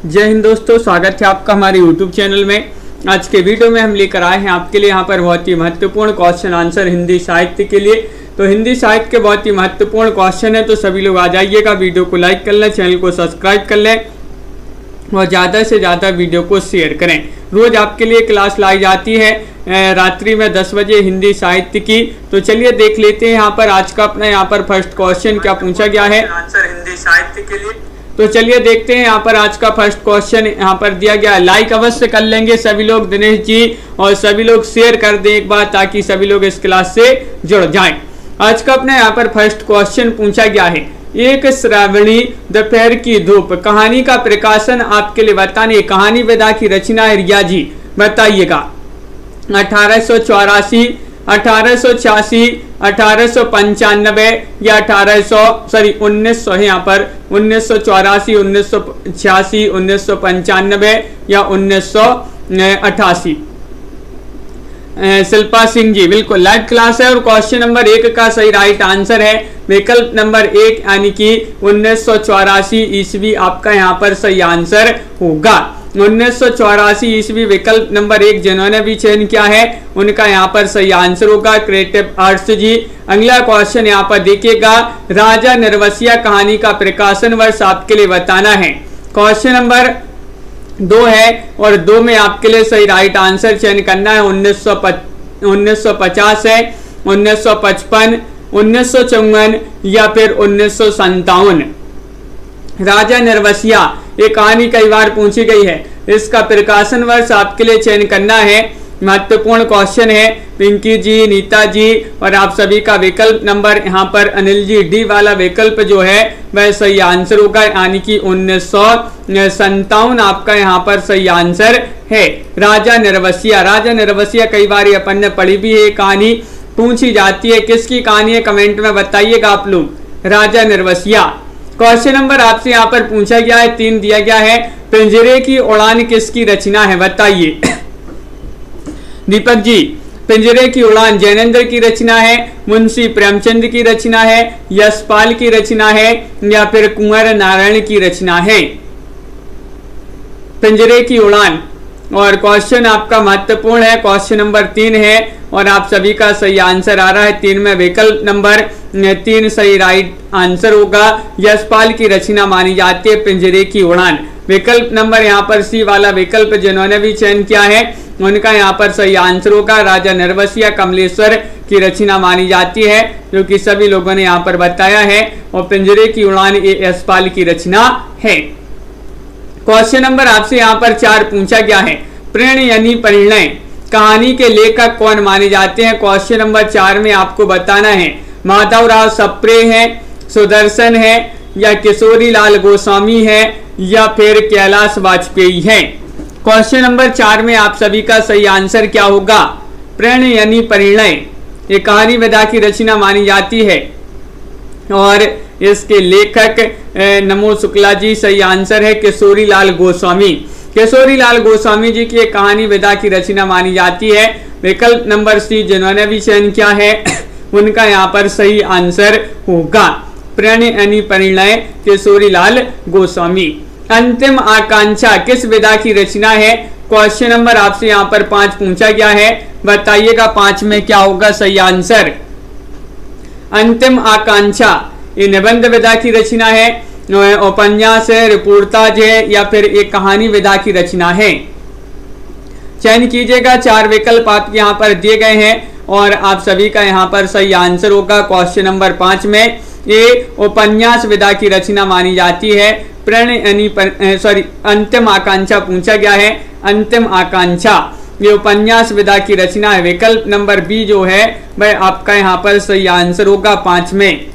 जय हिंद दोस्तों, स्वागत है आपका हमारे YouTube चैनल में। आज के वीडियो में हम लेकर आए हैं आपके लिए यहाँ पर बहुत ही महत्वपूर्ण क्वेश्चन आंसर हिंदी साहित्य के लिए। तो हिंदी साहित्य के बहुत ही महत्वपूर्ण क्वेश्चन है, तो सभी लोग आ जाइएगा, वीडियो को लाइक कर लें, चैनल को सब्सक्राइब कर लें और ज़्यादा से ज़्यादा वीडियो को शेयर करें। रोज़ आपके लिए क्लास लाई जाती है रात्रि में 10 बजे हिंदी साहित्य की। तो चलिए देख लेते हैं यहाँ पर आज का अपना यहाँ पर फर्स्ट क्वेश्चन क्या पूछा गया है आंसर हिंदी साहित्य के लिए। तो चलिए देखते हैं यहाँ पर आज का फर्स्ट क्वेश्चन यहाँ पर दिया गया। लाइक अवश्य कर लेंगे सभी लोग दिनेश जी, और सभी लोग शेयर कर दें एक बार, ताकि सभी लोग इस क्लास से जुड़ जाएं। आज का अपने यहाँ पर फर्स्ट क्वेश्चन पूछा गया है, एक श्रावणी दोपहर की धूप कहानी का प्रकाशन आपके लिए बताने। कहानी विधा की रचना है रिया जी, बताइएगा। 1884, 1886, 1895 या 1900 है यहाँ पर 1984, 1986, 1995 या 1988। शिल्पा सिंह जी बिल्कुल लाइव क्लास है और क्वेश्चन नंबर 1 का सही राइट आंसर है विकल्प नंबर 1 यानी कि 1984 ईस्वी आपका यहाँ पर सही आंसर होगा। 1984 ईस्वी विकल्प नंबर 1 जिन्होंने भी चयन किया है उनका यहाँ पर सही आंसर होगा क्रिएटिव आर्ट्स जी। अगला क्वेश्चन यहाँ पर देखिएगा, राजा निर्वसिया कहानी का प्रकाशन वर्ष आपके लिए बताना है। क्वेश्चन नंबर 2 है और 2 में आपके लिए सही राइट आंसर चयन करना है। 1950 है, 1955, 1954 या फिर 1957। राजा निर्वसिया ये कहानी कई बार पूछी गई है, इसका प्रकाशन वर्ष आपके लिए चयन करना है। महत्वपूर्ण क्वेश्चन है। पिंकी जी, नीता जी और आप सभी का विकल्प नंबर यहाँ पर अनिल जी डी वाला विकल्प जो है वह सही आंसर होगा, यानी कि 1957 आपका यहाँ पर सही आंसर है। राजा निर्वसिया, राजा निर्वसिया कई बार अपन ने पढ़ी भी है, कहानी पूछी जाती है। किसकी कहानी है कमेंट में बताइएगा आप लोग। राजा निर्वसिया। क्वेश्चन नंबर आपसे यहाँ पर पूछा गया है 3 दिया गया है, पिंजरे की उड़ान किसकी रचना है बताइए। दीपक जी, पिंजरे की उड़ान जैनेन्द्र की रचना है, मुंशी प्रेमचंद की रचना है, यशपाल की रचना है या फिर कुंवर नारायण की रचना है। पिंजरे की उड़ान। और क्वेश्चन आपका महत्वपूर्ण है, क्वेश्चन नंबर 3 है और आप सभी का सही आंसर आ रहा है 3 में विकल्प नंबर 3 सही राइट आंसर होगा। यशपाल की रचना मानी जाती है पिंजरे की उड़ान। विकल्प नंबर यहाँ पर सी वाला विकल्प जिन्होंने भी चयन किया है उनका यहाँ पर सही आंसर होगा। राजा निर्वसिया कमलेश्वर की रचना मानी जाती है, जो कि सभी लोगों ने यहाँ पर बताया है, और पिंजरे की उड़ान ये यशपाल की रचना है। क्वेश्चन नंबर आपसे यहाँ पर 4 पूछा गया है, प्रेरण यानी परिणय कहानी के लेखक कौन माने जाते हैं। क्वेश्चन नंबर 4 में आपको बताना है, माधवराव सप्रे है, सुदर्शन है या किशोरी लाल गोस्वामी है या फिर कैलाश वाजपेयी है। क्वेश्चन नंबर 4 में आप सभी का सही आंसर क्या होगा। प्रेरण यानी परिणय ये कहानी विधा की रचना मानी जाती है और इसके लेखक नमो शुक्ला जी, सही आंसर है किशोरी लाल गोस्वामी। किशोरी लाल गोस्वामी जी की कहानी विधा की रचना मानी जाती है। विकल्प नंबर सी जिन्होंने भी चयन किया है उनका यहाँ पर सही आंसर होगा प्रेरण यानी परिणय किशोरी लाल गोस्वामी। अंतिम आकांक्षा किस विधा की रचना है। क्वेश्चन नंबर आपसे यहाँ पर 5 पूछा गया है, बताइएगा 5 में क्या होगा सही आंसर। अंतिम आकांक्षा ये निबंध विधा की रचना है, उपन्यास है, रिपोर्टाज है या फिर एक कहानी विधा की रचना है। चयन कीजिएगा, 4 विकल्प आपके यहाँ पर दिए गए हैं और आप सभी का यहाँ पर सही आंसर होगा। क्वेश्चन नंबर 5 में ये उपन्यास विधा की रचना मानी जाती है। प्रेरण यानी अंतिम आकांक्षा पूछा गया है, अंतिम आकांक्षा ये उपन्यास विधा की रचना है। विकल्प नंबर बी जो है वह आपका यहाँ पर सही आंसर होगा 5 में,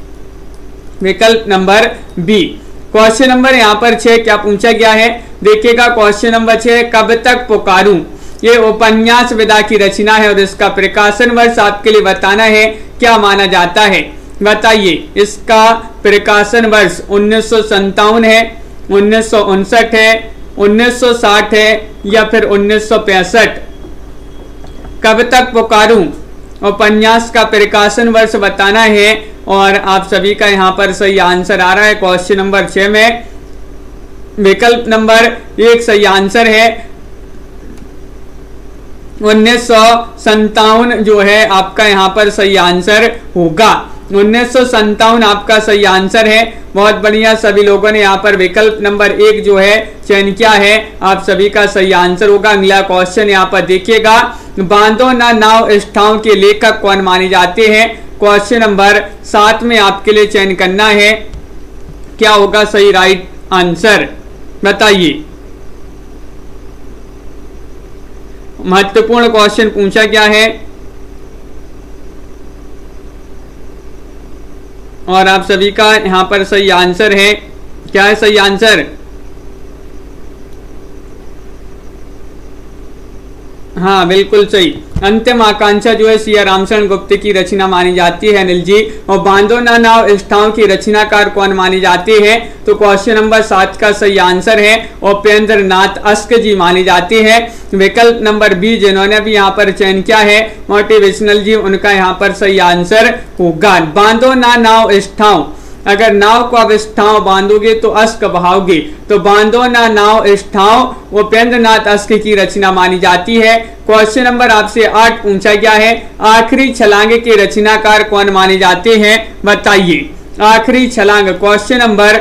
विकल्प नंबर बी। क्वेश्चन नंबर यहाँ पर 6 क्या पूछा गया है देखिएगा। क्वेश्चन नंबर 6, कब तक पुकारूं ये उपन्यास विधा की रचना है और इसका प्रकाशन वर्ष आपके लिए बताना है, क्या माना जाता है बताइए। इसका प्रकाशन वर्ष 1957 है, 1959 है, 1960 है या फिर 1965। कब तक पुकारूं उपन्यास का प्रकाशन वर्ष बताना है और आप सभी का यहाँ पर सही आंसर आ रहा है क्वेश्चन नंबर 6 में विकल्प नंबर 1 सही आंसर है। 1957 जो है आपका यहाँ पर सही आंसर होगा। 1957 आपका सही आंसर है। बहुत बढ़िया, सभी लोगों ने यहाँ पर विकल्प नंबर 1 जो है चयन किया है, आप सभी का सही आंसर होगा। अगला क्वेश्चन यहाँ पर देखिएगा, बांधो ना नाव इस ठाव के लेखक कौन माने जाते हैं। क्वेश्चन नंबर 7 में आपके लिए चयन करना है, क्या होगा सही राइट आंसर बताइए। महत्वपूर्ण क्वेश्चन पूछा गया है और आप सभी का यहां पर सही आंसर है। क्या है सही आंसर? हाँ बिल्कुल सही। अंतिम आकांक्षा जो है सिया रामचरण गुप्त की रचना मानी जाती है अनिल जी। और बांधो ना नाव इस ठाव की रचनाकार कौन माने जाते हैं, तो क्वेश्चन नंबर 7 का सही आंसर है उपेंद्र नाथ अस्क जी माने जाते हैं। विकल्प नंबर बी जिन्होंने भी यहाँ पर चयन किया है मोटिवेशनल जी, उनका यहाँ पर सही आंसर होगा बांधो ना नाव इस ठाव। अगर नाव को अब इस ठाव बांधोगे तो अस्क बहाओगे, तो बांधो ना नाव इस ठाव उपेंद्र नाथ अस्क की रचना मानी जाती है। क्वेश्चन नंबर आपसे 8 पूछा गया है, आखिरी छलांग के रचनाकार कौन माने जाते हैं बताइए। आखिरी छलांग क्वेश्चन नंबर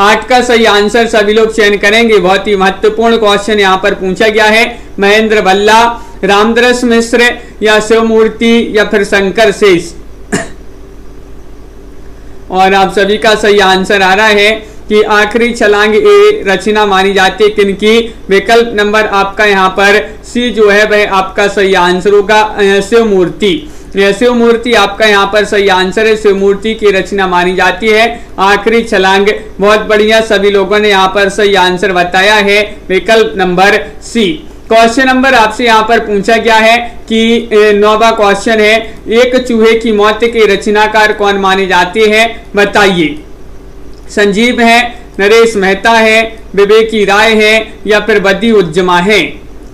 8 का सही आंसर सभी लोग चयन करेंगे। बहुत ही महत्वपूर्ण क्वेश्चन यहाँ पर पूछा गया है। महेंद्र भल्ला, रामदरस मिश्र या शिवमूर्ति या फिर शंकर शेष। और आप सभी का सही आंसर आ रहा है कि आखिरी छलांग ए रचना मानी जाती है किनकी। विकल्प नंबर आपका यहाँ पर सी जो है वह आपका सही आंसर होगा शिवमूर्ति। शिवमूर्ति आपका यहाँ पर सही आंसर है, शिवमूर्ति की रचना मानी जाती है आखिरी छलांग। बहुत बढ़िया, सभी लोगों ने यहाँ पर सही आंसर बताया है विकल्प नंबर सी। क्वेश्चन नंबर आपसे यहाँ पर पूछा गया है कि 9वां क्वेश्चन है, एक चूहे की मौत के रचनाकार कौन माने जाते हैं बताइए। संजीव है, नरेश मेहता है, विवेकी राय है या फिर बदी उज्जमा है।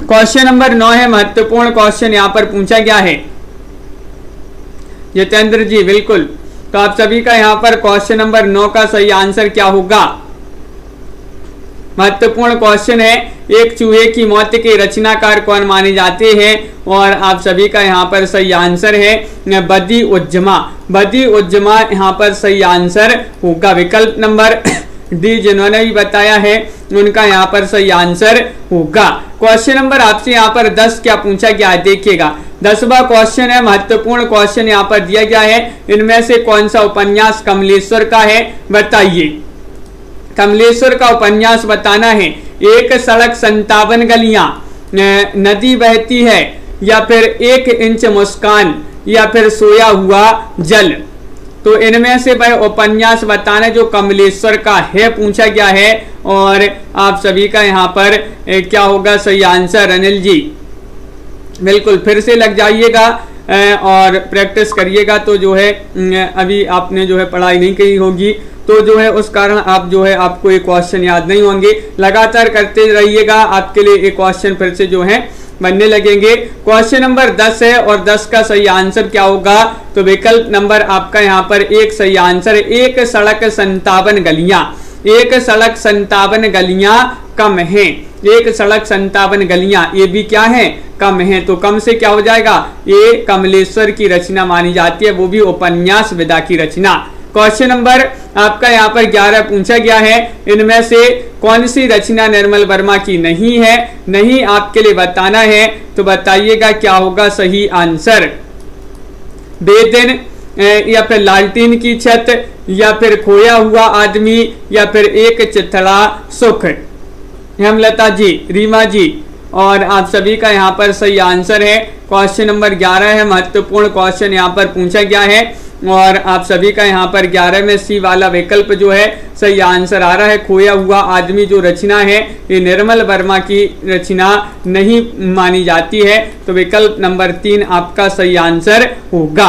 क्वेश्चन नंबर 9 है, महत्वपूर्ण क्वेश्चन यहाँ पर पूछा गया है। जितेंद्र जी बिल्कुल, तो आप सभी का यहाँ पर क्वेश्चन नंबर 9 का सही आंसर क्या होगा। महत्वपूर्ण क्वेश्चन है, एक चूहे की मौत के रचनाकार कौन माने जाते हैं, और आप सभी का यहाँ पर सही आंसर है बदी उज्जमा। बदी उज्जमा यहाँ पर सही आंसर होगा। विकल्प नंबर डी जिन्होंने भी बताया है उनका यहाँ पर सही आंसर होगा। क्वेश्चन नंबर आपसे यहाँ पर 10 क्या पूछा गया है देखिएगा। 10वां क्वेश्चन है, महत्वपूर्ण क्वेश्चन यहाँ पर दिया गया है, इनमें से कौन सा उपन्यास कमलेश्वर का है बताइए। कमलेश्वर का उपन्यास बताना है। एक सड़क 57 गलियां, नदी बहती है या फिर 1 इंच मुस्कान या फिर सोया हुआ जल। तो इनमें से वह उपन्यास बताना जो कमलेश्वर का है पूछा गया है। और आप सभी का यहाँ पर क्या होगा सही आंसर अनिल जी। बिल्कुल, फिर से लग जाइएगा और प्रैक्टिस करिएगा। तो जो है अभी आपने जो है पढ़ाई नहीं की होगी तो जो है उस कारण आप जो है आपको एक क्वेश्चन याद नहीं होंगे। लगातार करते रहिएगा, आपके लिए एक क्वेश्चन फिर से जो है बनने लगेंगे। क्वेश्चन नंबर 10 है और 10 का सही आंसर क्या होगा, तो विकल्प नंबर आपका यहाँ पर 1 सही आंसर है। एक सड़क 57 गलियां, एक सड़क 57 गलियां कम है। एक सड़क 57 गलियां, ये भी क्या है कम है। तो कम से क्या हो जाएगा, ये कमलेश्वर की रचना मानी जाती है, वो भी उपन्यास विधा की रचना। क्वेश्चन नंबर आपका यहाँ पर 11 पूछा गया है, इनमें से कौन सी रचना निर्मल वर्मा की नहीं है। नहीं आपके लिए बताना है, तो बताइएगा क्या होगा सही आंसर। बेदिन या फिर लालटीन की छत या फिर खोया हुआ आदमी या फिर एक चिथड़ा सुख। हेमलता जी, रीमा जी, और आप सभी का यहाँ पर सही आंसर है। क्वेश्चन नंबर 11 है, महत्वपूर्ण क्वेश्चन यहाँ पर पूछा गया है और आप सभी का यहाँ पर 11 में सी वाला विकल्प जो है सही आंसर आ रहा है। खोया हुआ आदमी जो रचना है ये निर्मल वर्मा की रचना नहीं मानी जाती है, तो विकल्प नंबर 3 आपका सही आंसर होगा।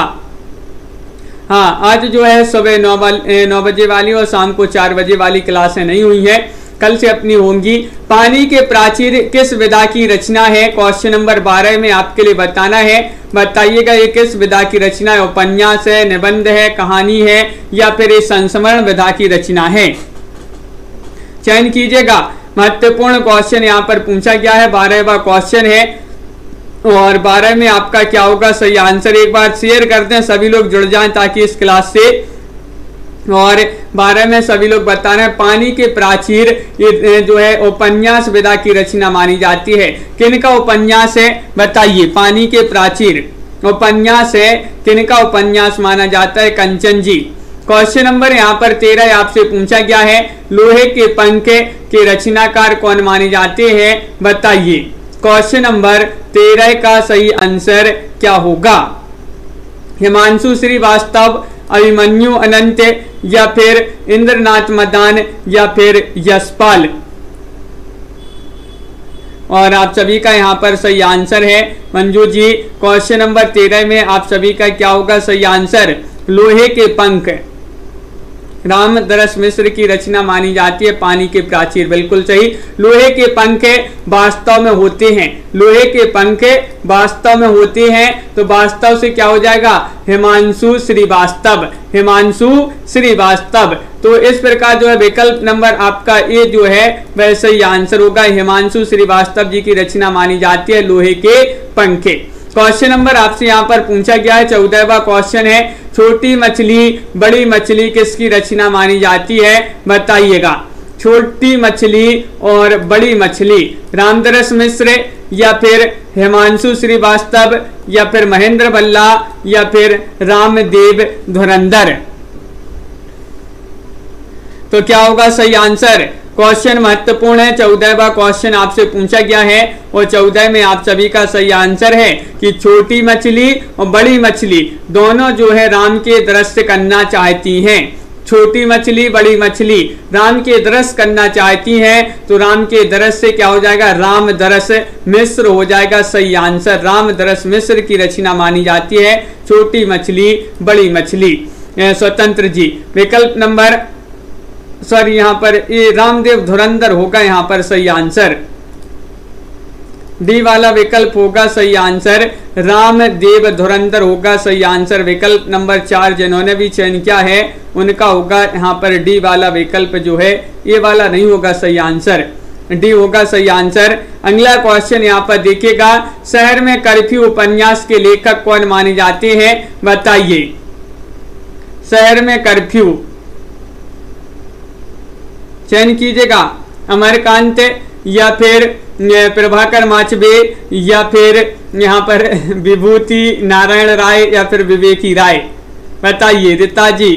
हाँ, आज जो है सुबह 9 बजे वाली और शाम को 4 बजे वाली क्लासें नहीं हुई है, कल से अपनी होंगी। पानी के प्राचीर किस विधा की रचना है, क्वेश्चन नंबर 12 में आपके लिए बताना है। बताइएगा ये किस विधा की रचना है, उपन्यास है, निबंध है, कहानी है या फिर ये संस्मरण विधा की रचना है। चयन कीजिएगा। महत्वपूर्ण क्वेश्चन यहाँ पर पूछा गया है, 12वां क्वेश्चन है और 12 में आपका क्या होगा सही आंसर। एक बार शेयर करते हैं, सभी लोग जुड़ जाएं ताकि इस क्लास से। और 12 में सभी लोग बता रहे हैं पानी के प्राचीर ये जो है उपन्यास विधा की रचना मानी जाती है। किनका उपन्यास है बताइए। पानी के प्राचीर उपन्यास है, किनका उपन्यास माना जाता है? कंचन जी। क्वेश्चन नंबर यहाँ पर 13 आपसे पूछा गया है, लोहे के पंख के रचनाकार कौन माने जाते हैं बताइए। क्वेश्चन नंबर 13 का सही आंसर क्या होगा? हिमांशु श्रीवास्तव, अभिमन्यु अनंत, या फिर इंद्रनाथ मदान, या फिर यशपाल। और आप सभी का यहाँ पर सही आंसर है मंजू जी। क्वेश्चन नंबर 13 में आप सभी का क्या होगा सही आंसर? लोहे के पंख रामदरस मिश्र की रचना मानी जाती है। पानी के प्राचीर बिल्कुल सही। लोहे के पंख वास्तव में होते हैं, लोहे के पंख वास्तव में होते हैं, तो वास्तव से क्या हो जाएगा? हिमांशु श्रीवास्तव, हिमांशु श्रीवास्तव। तो इस प्रकार जो है विकल्प नंबर आपका ए जो है वह सही आंसर होगा। हिमांशु श्रीवास्तव जी की रचना मानी जाती है लोहे के पंख। क्वेश्चन नंबर आपसे यहाँ पर पूछा गया है, 14वां क्वेश्चन है, छोटी मछली बड़ी मछली किसकी रचना मानी जाती है बताइएगा। छोटी मछली और बड़ी मछली रामदरस मिश्र, या फिर हिमांशु श्रीवास्तव, या फिर महेंद्र बल्ला, या फिर रामदेव धुरंधर। तो क्या होगा सही आंसर? क्वेश्चन महत्वपूर्ण है, 14वां क्वेश्चन आपसे पूछा गया है और 14 में आप सभी का सही आंसर है कि छोटी मछली और बड़ी मछली दोनों जो है राम के दृश्य करना चाहती हैं। छोटी मछली बड़ी मछली राम के दरस करना चाहती हैं, तो राम के दरस से क्या हो जाएगा? रामदरस मिश्र हो जाएगा सही आंसर। रामदरस मिश्र की रचना मानी जाती है छोटी मछली बड़ी मछली। स्वतंत्र जी विकल्प नंबर सॉरी यहाँ पर ये रामदेव धुरंधर होगा यहाँ पर सही आंसर। डी वाला विकल्प होगा सही आंसर, रामदेव धुरंधर होगा सही आंसर। विकल्प नंबर 4 जिन्होंने भी चयन किया है उनका होगा यहाँ पर डी वाला विकल्प जो है, ये वाला नहीं होगा सही आंसर, डी होगा सही आंसर। अगला क्वेश्चन यहाँ पर देखिएगा, शहर में कर्फ्यू उपन्यास के लेखक कौन माने जाते हैं बताइए। शहर में कर्फ्यू चयन कीजिएगा, अमरकांत या फिर प्रभाकर माचबे, या फिर यहाँ पर विभूति नारायण राय, या फिर विवेकी राय। बताइए रीता जी।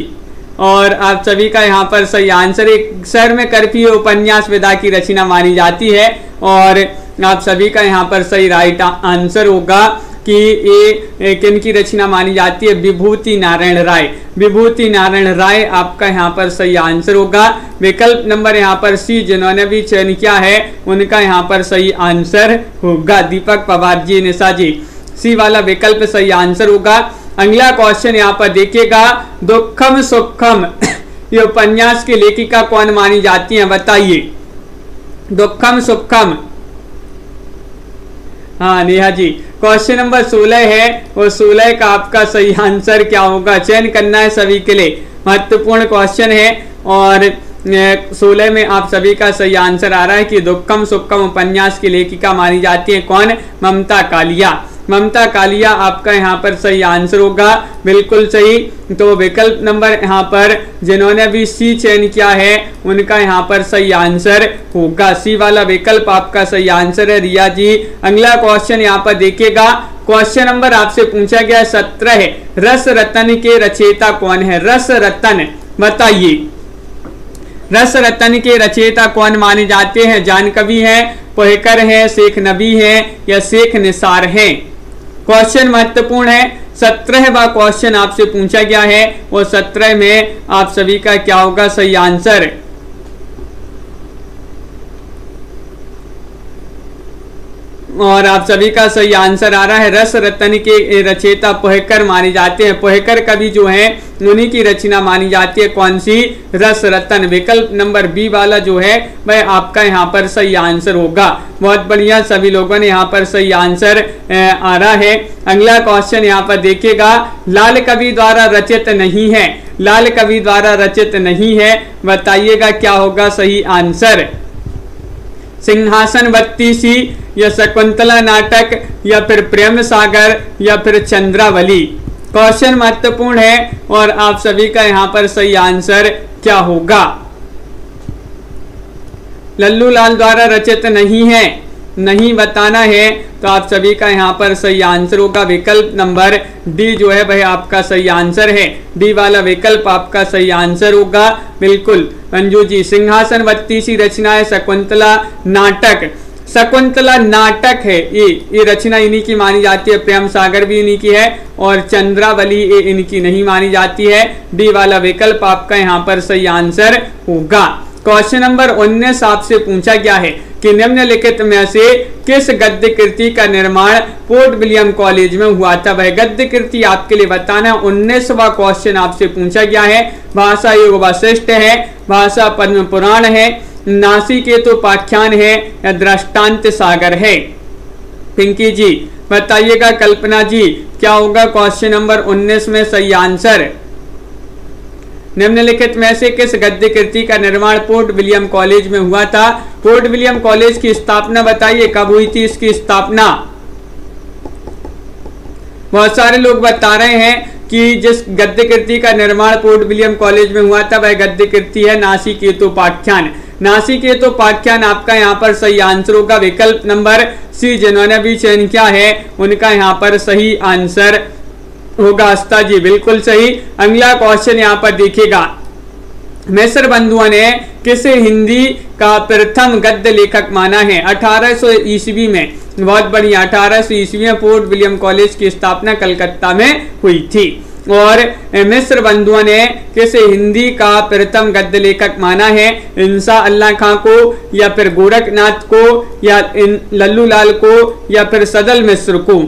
और आप सभी का यहाँ पर सही आंसर एक शहर में कर्फ्यू उपन्यास विधा की रचना मानी जाती है, और आप सभी का यहाँ पर सही राइट आंसर होगा कि ये किन की रचना मानी जाती है? विभूति नारायण राय। विभूति नारायण राय आपका यहाँ पर सही आंसर होगा। विकल्प नंबर यहाँ पर सी जिन्होंने भी चयन किया है उनका यहाँ पर सही आंसर होगा। दीपक पवार जी, निशा जी, सी वाला विकल्प सही आंसर होगा। अगला क्वेश्चन यहाँ पर देखिएगा, दुखम सुखम ये उपन्यास की लेखिका कौन मानी जाती है बताइए। दुखम सुखम, हाँ नेहा जी। क्वेश्चन नंबर 16 है और 16 का आपका सही आंसर क्या होगा? चयन करना है सभी के लिए, महत्वपूर्ण क्वेश्चन है। और 16 में आप सभी का सही आंसर आ रहा है कि दुक्कम सुक्कम उपन्यास की लेखिका मानी जाती है कौन? ममता कालिया। ममता कालिया आपका यहाँ पर सही आंसर होगा, बिल्कुल सही। तो विकल्प नंबर यहाँ पर जिन्होंने भी सी चयन किया है उनका यहाँ पर सही आंसर होगा, सी वाला विकल्प आपका सही आंसर है रिया जी। अगला क्वेश्चन यहाँ पर देखिएगा, क्वेश्चन नंबर आपसे पूछा गया 17 है, रस रतन के रचयिता कौन है? रस रतन बताइए, रस रतन के रचयिता कौन माने जाते हैं? जान कवि हैं, पोहेकर हैं, शेख नबी हैं, या शेख निसार हैं? क्वेश्चन महत्वपूर्ण है, 17वां क्वेश्चन आपसे पूछा गया है और 17 में आप सभी का क्या होगा सही आंसर? और आप सभी का सही आंसर आ रहा है रस रतन के रचयिता पोहेकर माने जाते हैं। पोहेकर कवि जो है उन्हीं की रचना मानी जाती है। कौन सी? रस रतन। विकल्प नंबर बी वाला जो है वह आपका यहाँ पर सही आंसर होगा। बहुत बढ़िया, सभी लोगों ने यहाँ पर सही आंसर आ रहा है। अगला क्वेश्चन यहाँ पर देखिएगा, लाल कवि द्वारा रचित नहीं है। लाल कवि द्वारा रचित नहीं है, बताइएगा क्या होगा सही आंसर। सिंहासन बत्तीसी या शकुंतला नाटक या फिर प्रेम सागर या फिर चंद्रावली। क्वेश्चन महत्वपूर्ण है और आप सभी का यहाँ पर सही आंसर क्या होगा। लल्लू लाल द्वारा रचित नहीं है, नहीं बताना है, तो आप सभी का यहाँ पर सही आंसर होगा विकल्प नंबर डी जो है वह आपका सही आंसर है। डी वाला विकल्प आपका सही आंसर होगा। बिल्कुल मंजू जी, सिंहासन बत्तीसी रचना है शकुंतला नाटक। शकुंतला नाटक है ये रचना इन्हीं की मानी जाती है। प्रेम सागर भी इन्हीं की है और चंद्रावली ये इनकी नहीं मानी जाती है। डी वाला विकल्प आपका यहाँ पर सही आंसर होगा। क्वेश्चन नंबर 19 आपसे पूछा गया है कि निम्नलिखित में से किस गद्य कृति का निर्माण पोर्ट विलियम कॉलेज में हुआ था। वह गद्य कृति आपके लिए बताना। 19वां क्वेश्चन आपसे पूछा गया है। भाषा योग वशिष्ठ है, भाषा पद्म पुराण है, नासिकेतोपाख्यान है या दृष्टांत सागर है। पिंकी जी बताइएगा। कल्पना जी क्या होगा क्वेश्चन नंबर 19 में सही आंसर। निम्नलिखित में से किस गद्य कृति का निर्माण पोर्ट विलियम कॉलेज में हुआ था। पोर्ट विलियम कॉलेज की स्थापना बताइए, कब हुई थी इसकी स्थापना। बहुत सारे लोग बता रहे हैं कि जिस गद्य कृति का निर्माण पोर्ट विलियम कॉलेज में हुआ था वह गद्य कृति है नासिकेतोपाख्यान। नासिकेतोपाख्यान आपका यहाँ पर सही आंसर होगा। विकल्प नंबर सी जिन्होंने भी चयन किया है उनका यहाँ पर सही आंसर होगा। आस्था जी बिल्कुल सही। अगला क्वेश्चन यहाँ पर देखिएगा, मिस्र बंधुओं ने किसे हिंदी का प्रथम गद्य लेखक माना है। 1800 ईस्वी में, बहुत बढ़िया, 1800 ईस्वी में पोर्ट विलियम कॉलेज की स्थापना कलकत्ता में हुई थी। और मिस्र बंधुओं ने किसे हिंदी का प्रथम गद्य लेखक माना है। इंसा अल्लाह खां को या फिर गोरखनाथ को या लल्लू लाल को या फिर सदल मिश्र को।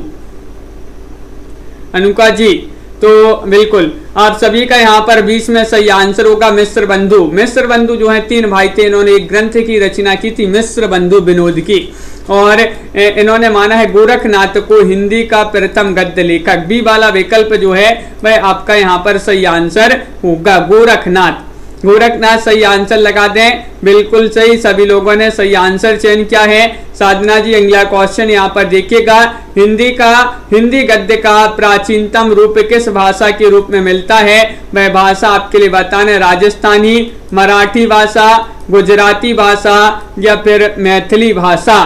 अनुका जी तो बिल्कुल आप सभी का यहाँ पर 20 में सही आंसर होगा मिस्र बंधु। मिस्र बंधु जो है 3 भाई थे, इन्होंने एक ग्रंथ की रचना की थी मिस्र बंधु विनोद की, और इन्होंने माना है गोरखनाथ को हिंदी का प्रथम गद्य लेखक। बी वाला विकल्प जो है वह आपका यहाँ पर सही आंसर होगा गोरखनाथ। गोरखनाथ सही आंसर लगा दें। बिल्कुल सही, सभी लोगों ने सही आंसर चयन किया है। साधना जी अगला क्वेश्चन यहाँ पर देखिएगा, हिंदी गद्य का प्राचीनतम रूप किस भाषा के रूप में मिलता है। वह भाषा आपके लिए बताना, राजस्थानी, मराठी भाषा, गुजराती भाषा या फिर मैथिली भाषा।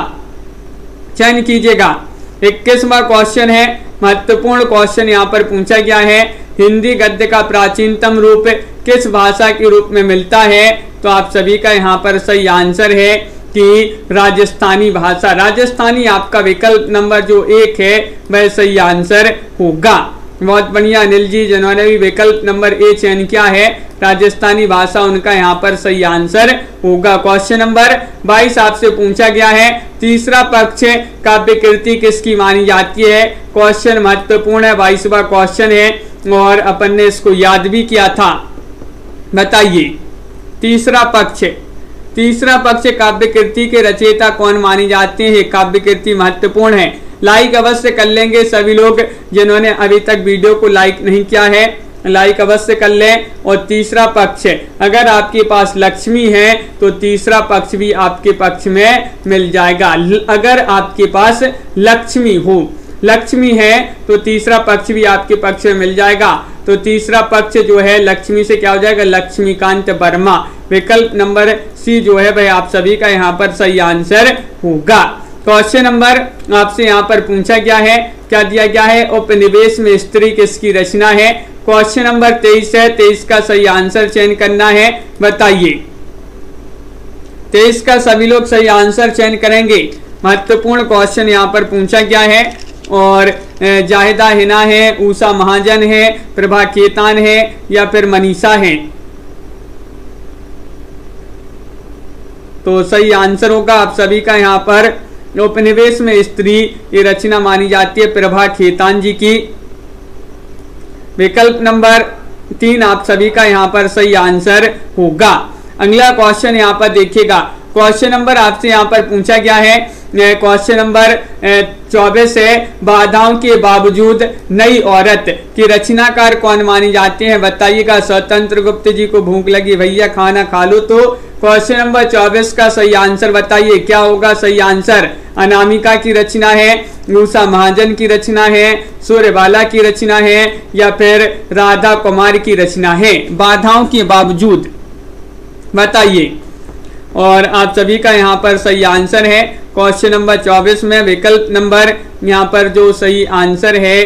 चयन कीजिएगा। 21वां क्वेश्चन है, महत्वपूर्ण क्वेश्चन यहाँ पर पूछा गया है, हिंदी गद्य का प्राचीनतम रूप किस भाषा के रूप में मिलता है। तो आप सभी का यहाँ पर सही आंसर है कि राजस्थानी भाषा। राजस्थानी आपका विकल्प नंबर जो 1 है वह सही आंसर होगा। बहुत बढ़िया अनिल जी जिन्होंने भी विकल्प नंबर ए चयन किया है, राजस्थानी भाषा, उनका यहाँ पर सही आंसर होगा। क्वेश्चन नंबर 22 आपसे पूछा गया है, तीसरा पक्ष काव्य कृति किसकी मानी जाती है। क्वेश्चन महत्वपूर्ण है, 22वां क्वेश्चन है और अपन ने इसको याद भी किया था। बताइए तीसरा पक्ष काव्य कृति के रचयिता कौन मानी जाते हैं। काव्य कृति महत्वपूर्ण है। लाइक अवश्य कर लेंगे सभी लोग, जिन्होंने अभी तक वीडियो को लाइक नहीं किया है लाइक अवश्य कर लें। और तीसरा पक्ष, अगर आपके पास लक्ष्मी है तो तीसरा पक्ष भी आपके पक्ष में मिल जाएगा। अगर आपके पास लक्ष्मी है तो तीसरा पक्ष भी आपके पक्ष में मिल जाएगा। तो तीसरा पक्ष जो है लक्ष्मी से क्या हो जाएगा, लक्ष्मीकांत वर्मा। विकल्प नंबर सी जो है वह आप सभी का यहाँ पर सही आंसर होगा। क्वेश्चन नंबर आपसे यहाँ पर पूछा गया है, क्या दिया गया है, उपनिवेश में स्त्री किसकी रचना है। क्वेश्चन नंबर 23 है, 23 का सही आंसर चयन करना है। बताइए 23 का सभी लोग सही आंसर चयन करेंगे। महत्वपूर्ण क्वेश्चन यहाँ पर पूछा गया है और जाहिदा हिना है, ऊषा महाजन है, प्रभा केतान है या फिर मनीषा है। तो सही आंसर होगा आप सभी का यहाँ पर उपनिवेश में स्त्री, ये रचना मानी जाती है प्रभा खेतान जी की। विकल्प नंबर 3 आप सभी का यहाँ पर सही आंसर होगा। अगला क्वेश्चन यहाँ पर देखिएगा, क्वेश्चन नंबर आपसे यहाँ पर पूछा गया है, क्वेश्चन नंबर 24 है, बाधाओं के बावजूद नई औरत की रचनाकार कौन मानी जाते हैं, बताइएगा। स्वतंत्र गुप्त जी को भूख लगी भैया खाना खा लो। तो क्वेश्चन नंबर 24 का सही आंसर बताइए, क्या होगा सही आंसर? अनामिका की रचना है, उषा महाजन की रचना है, सूर्यबाला की रचना है, या फिर राधा कुमार की रचना है? बाधाओं के बावजूद बताइए। और आप सभी का यहाँ पर सही आंसर है क्वेश्चन नंबर 24 में विकल्प नंबर यहाँ पर जो सही आंसर है,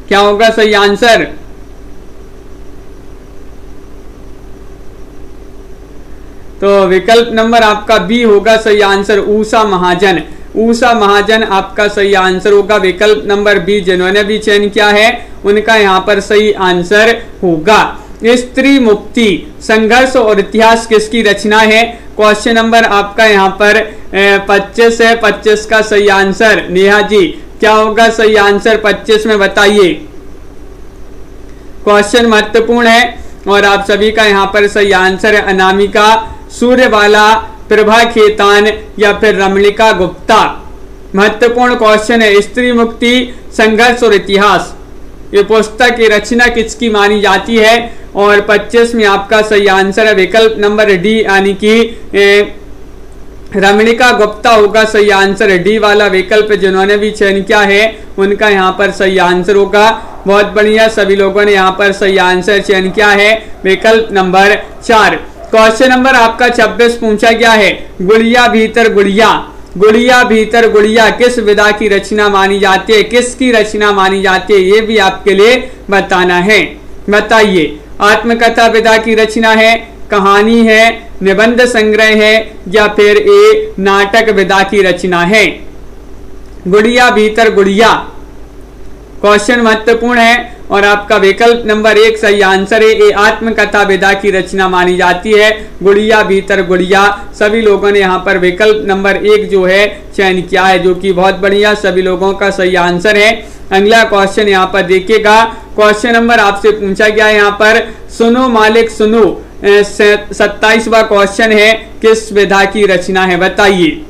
क्या होगा सही आंसर? तो विकल्प नंबर आपका बी होगा सही आंसर, उषा महाजन। उषा महाजन आपका सही आंसर होगा। विकल्प नंबर बी जिन्होंने भी चयन किया है उनका यहाँ पर सही आंसर होगा। स्त्री मुक्ति संघर्ष और इतिहास किसकी रचना है? क्वेश्चन नंबर आपका यहाँ पर 25 है, 25 का सही आंसर नेहा जी, क्या होगा सही आंसर 25 में बताइए। क्वेश्चन महत्वपूर्ण है और आप सभी का यहाँ पर सही आंसर है अनामिका, सूर्यबाला, प्रभा खेतान या फिर रमणिका गुप्ता। महत्वपूर्ण क्वेश्चन है, स्त्री मुक्ति संघर्ष और इतिहास, ये पुस्तक की रचना किसकी मानी जाती है? और 25 में आपका सही आंसर है विकल्प नंबर डी यानी कि रमणिका गुप्ता होगा सही आंसर। डी वाला विकल्प जिन्होंने भी चयन किया है उनका यहाँ पर सही आंसर होगा। बहुत बढ़िया, सभी लोगों ने यहाँ पर सही आंसर चयन किया है विकल्प नंबर 4। क्वेश्चन नंबर आपका 26 पूछा गया है, गुड़िया भीतर गुड़िया, गुड़िया भीतर गुड़िया किस विधा की रचना मानी जाती है? किसकी रचना मानी जाती है ये भी आपके लिए बताना है, बताइए। आत्मकथा विधा की रचना है, कहानी है, निबंध संग्रह है या फिर ए नाटक विधा की रचना है? गुड़िया भीतर गुड़िया क्वेश्चन महत्वपूर्ण है और आपका विकल्प नंबर 1 सही आंसर है। ये आत्मकथा विधा की रचना मानी जाती है, गुड़िया भीतर गुड़िया। सभी लोगों ने यहाँ पर विकल्प नंबर 1 जो है चयन किया है, जो कि बहुत बढ़िया, सभी लोगों का सही आंसर है। अगला क्वेश्चन यहाँ पर देखिएगा, क्वेश्चन नंबर आपसे पूछा गया है यहाँ पर, सुनो मालिक सुनो, 27वां क्वेश्चन है, किस विधा की रचना है बताइए।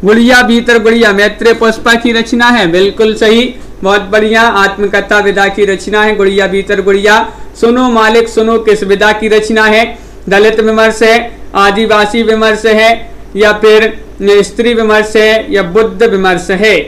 गुड़िया भीतर गुड़िया मैत्रेय पुष्पा की रचना है, बिल्कुल सही, बहुत बढ़िया, आत्मकथा विधा की रचना है गुड़िया भीतर गुड़िया। सुनो मालिक सुनो किस विधा की रचना है? दलित विमर्श है, आदिवासी विमर्श है या फिर स्त्री विमर्श है या बुद्ध विमर्श है?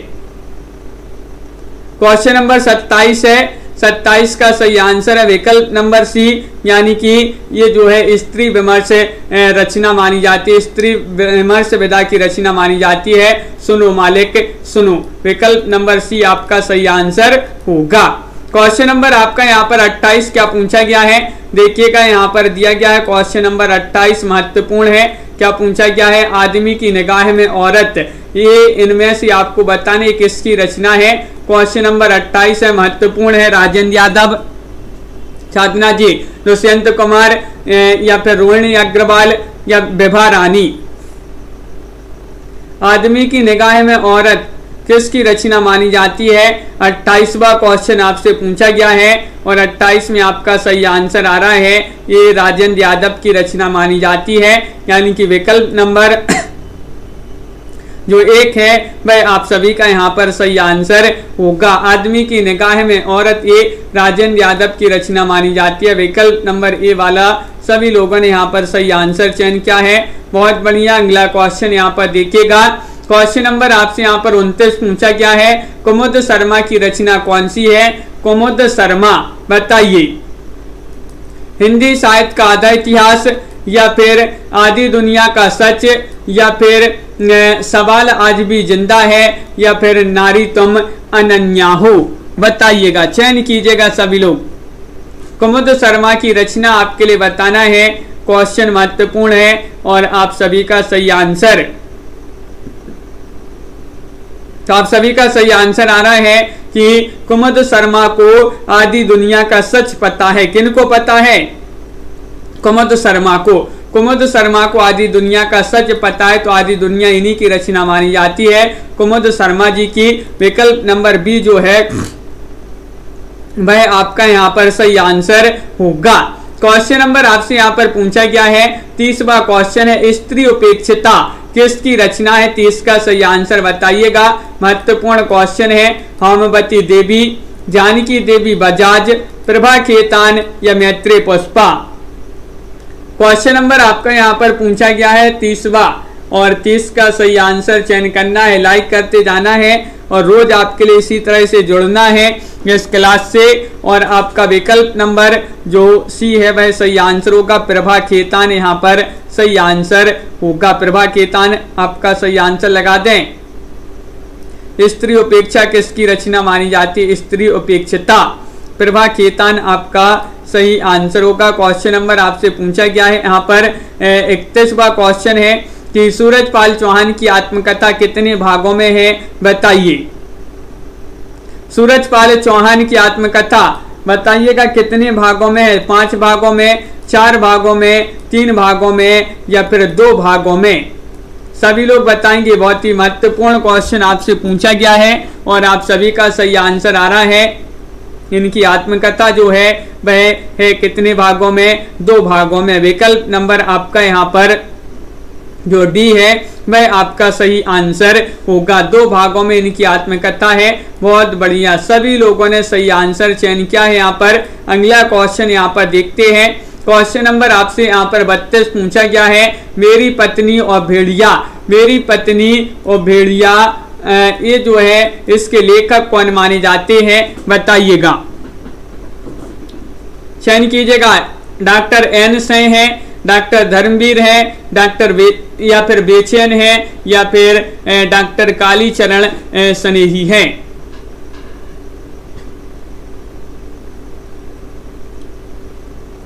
क्वेश्चन नंबर 27 है, 27 का सही आंसर है विकल्प नंबर सी, यानी कि ये जो है स्त्री विमर्श रचना मानी जाती है, स्त्री विमर्श विधा की रचना मानी जाती है। सुनो मालिक सुनो, विकल्प नंबर सी आपका सही आंसर होगा। क्वेश्चन नंबर आपका यहाँ पर 28 क्या पूछा गया है? देखिएगा यहाँ पर दिया गया है क्वेश्चन नंबर 28 महत्वपूर्ण है। क्या पूछा गया है? आदमी की निगाह में औरत, ये इनमें से आपको बताने किसकी रचना है? क्वेश्चन नंबर 28 है, महत्वपूर्ण है। राजेंद्र यादव, साधना जी, दुष्यंत कुमार या फिर रोहिणी अग्रवाल या विभा रानी? आदमी की निगाह में औरत किसकी रचना मानी जाती है? 28वां क्वेश्चन आपसे पूछा गया है और 28 में आपका सही आंसर आ रहा है, ये राजेंद्र यादव की रचना मानी जाती है, यानी कि विकल्प नंबर जो 1 है वह आप सभी का यहाँ पर सही आंसर होगा। आदमी की निगाह में औरत, ये राजेंद्र यादव की रचना मानी जाती है, विकल्प नंबर ए वाला सभी लोगों ने यहाँ पर सही आंसर चयन किया है। बहुत बढ़िया, अगला क्वेश्चन यहाँ पर देखिएगा, क्वेश्चन नंबर आपसे यहाँ पर 29 पूछा गया है, कुमुद शर्मा की रचना कौन सी है? कुमुद शर्मा बताइए। हिंदी साहित्य का आधा इतिहास या फिर आदि दुनिया का सच या फिर सवाल आज भी जिंदा है या फिर नारी तुम अनन्या हो? बताइएगा, चयन कीजिएगा सभी लोग। कुमुद शर्मा की रचना आपके लिए बताना है, क्वेश्चन महत्वपूर्ण है और आप सभी का सही आंसर, तो आप सभी का सही आंसर आ रहा है कि कुमुद शर्मा को आदि दुनिया का सच पता है। किनको पता है? कुमुद शर्मा को। कुमुद शर्मा को आदि दुनिया का सच पता है, तो आदि दुनिया इन्हीं की रचना मानी जाती है, कुमुद शर्मा जी की। विकल्प नंबर बी जो है वह आपका यहाँ पर सही आंसर होगा। क्वेश्चन नंबर आपसे यहाँ पर पूछा गया है 30वां क्वेश्चन है, स्त्री उपेक्षिता किसकी रचना है? 30 का सही आंसर बताइएगा। महत्वपूर्ण क्वेश्चन है। हेमावती देवी, जानकी देवी बजाज, प्रभा खेतान या मैत्रेय पुष्पा। क्वेश्चन नंबर आपका यहाँ पर पूछा गया है 30वां, और 30 का सही आंसर चयन करना है, लाइक करते जाना है और रोज आपके लिए इसी तरह से जुड़ना है इस क्लास से। और आपका विकल्प नंबर जो सी है वह सही आंसर होगा, प्रभा खेतान यहाँ पर सही आंसर होगा। प्रभा खेतान आपका सही आंसर लगा दें। स्त्री उपेक्षा किसकी रचना मानी जाती है? स्त्री उपेक्षिता, प्रभा खेतान आपका सही आंसर होगा। क्वेश्चन नंबर आपसे पूछा गया है यहाँ पर 31वां क्वेश्चन है कि सूरजपाल चौहान की आत्मकथा कितने भागों में है? बताइए। सूरजपाल चौहान की आत्मकथा बताइएगा कितने भागों में है? 5 भागों में, 4 भागों में, 3 भागों में या फिर 2 भागों में? सभी लोग बताएंगे। बहुत ही महत्वपूर्ण क्वेश्चन आपसे पूछा गया है और आप सभी का सही आंसर आ रहा है। इनकी आत्मकथा जो है वह है कितने भागों में? 2 भागों में। विकल्प नंबर आपका यहाँ पर जो डी है वह आपका सही आंसर होगा। 2 भागों में इनकी आत्मकथा है। बहुत बढ़िया, सभी लोगों ने सही आंसर चयन किया है। यहाँ पर अगला क्वेश्चन यहाँ पर देखते हैं। क्वेश्चन नंबर आपसे यहाँ पर 32 पूछा गया है, मेरी पत्नी और भेड़िया। मेरी पत्नी और भेड़िया ये जो है इसके लेखक कौन माने जाते हैं? बताइएगा, चयन कीजिएगा। डॉक्टर एन सै है, डॉक्टर धर्मवीर है, डॉक्टर या फिर बेचैन है या फिर डॉक्टर कालीचरण स्नेही है।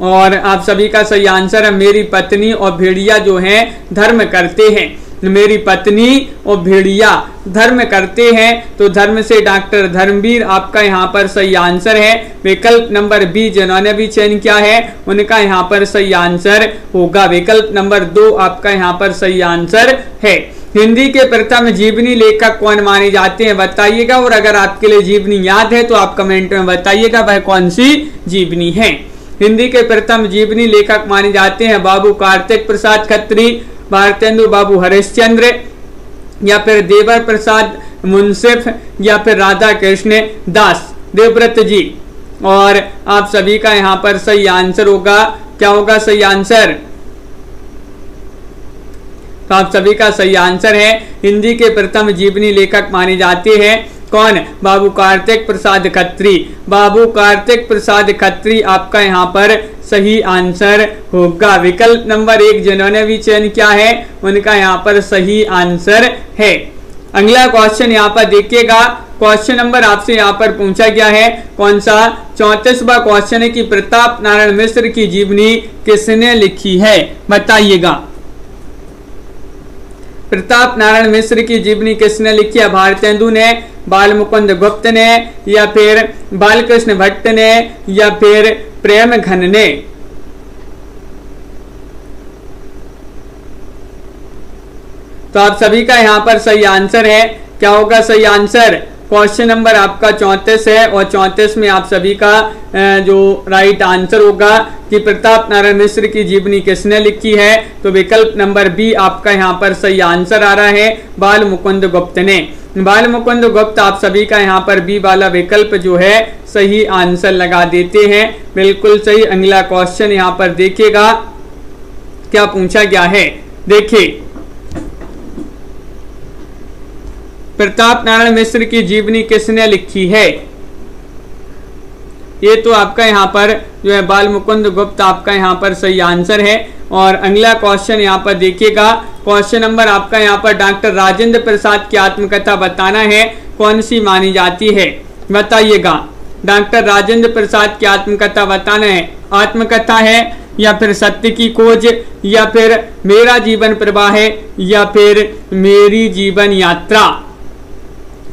और आप सभी का सही आंसर है मेरी पत्नी और भेड़िया जो हैं धर्म करते हैं। मेरी पत्नी और भेड़िया धर्म करते हैं, तो धर्म से डॉक्टर धर्मवीर आपका यहाँ पर सही आंसर है। विकल्प नंबर बी जिन्होंने भी चयन किया है उनका यहाँ पर सही आंसर होगा। विकल्प नंबर 2 आपका यहाँ पर सही आंसर है। हिंदी के प्रथम जीवनी लेखक कौन माने जाते हैं? बताइएगा। और अगर आपके लिए जीवनी याद है तो आप कमेंट में बताइएगा वह कौन सी जीवनी है। हिंदी के प्रथम जीवनी लेखक माने जाते हैं बाबू कार्तिक प्रसाद खत्री, भारतेंदु बाबू हरिश्चंद्र या फिर देवर प्रसाद मुंसिफ या फिर राधा कृष्ण दास देवव्रत जी। और आप सभी का यहाँ पर सही आंसर होगा। क्या होगा सही आंसर? तो आप सभी का सही आंसर है हिंदी के प्रथम जीवनी लेखक माने जाते हैं कौन? बाबू कार्तिक प्रसाद खत्री। बाबू कार्तिक प्रसाद खत्री आपका यहाँ पर सही आंसर होगा। विकल्प नंबर 1 जिन्होंने भी चयन किया है उनका यहाँ पर सही आंसर है। अगला क्वेश्चन यहाँ पर देखिएगा। क्वेश्चन नंबर आपसे यहाँ पर पूछा गया है कौन सा? 34वां क्वेश्चन है कि प्रताप नारायण मिश्र की जीवनी किसने लिखी है? बताइएगा। प्रताप नारायण मिश्र की जीवनी किसने लिखी है? भारतेंदु ने, बाल मुकुंद गुप्त ने या फिर बालकृष्ण भट्ट ने या फिर प्रेम घन ने? तो आप सभी का यहाँ पर सही आंसर है। क्या होगा सही आंसर? क्वेश्चन नंबर आपका 34 है और 34 में आप सभी का जो राइट आंसर होगा कि प्रताप नारायण मिश्र की जीवनी किसने लिखी है? तो विकल्प नंबर बी आपका यहाँ पर सही आंसर आ रहा है, बाल मुकुंद गुप्त ने। बाल मुकुंद गुप्त आप सभी का यहाँ पर बी वाला विकल्प जो है सही आंसर लगा देते हैं। बिल्कुल सही। अगला क्वेश्चन यहाँ पर देखिएगा क्या पूछा गया है। देखिए, प्रताप नारायण मिश्र की जीवनी किसने लिखी है? ये तो आपका यहाँ पर जो है बाल मुकुंद गुप्त आपका यहाँ पर सही आंसर है। और अगला क्वेश्चन यहाँ पर देखिएगा। क्वेश्चन नंबर आपका यहाँ पर डॉक्टर राजेंद्र प्रसाद की आत्मकथा बताना है, कौन सी मानी जाती है? बताइएगा। डॉक्टर राजेंद्र प्रसाद की आत्मकथा बताना है। आत्मकथा है या फिर सत्य की खोज या फिर मेरा जीवन प्रवाह है या फिर मेरी जीवन यात्रा?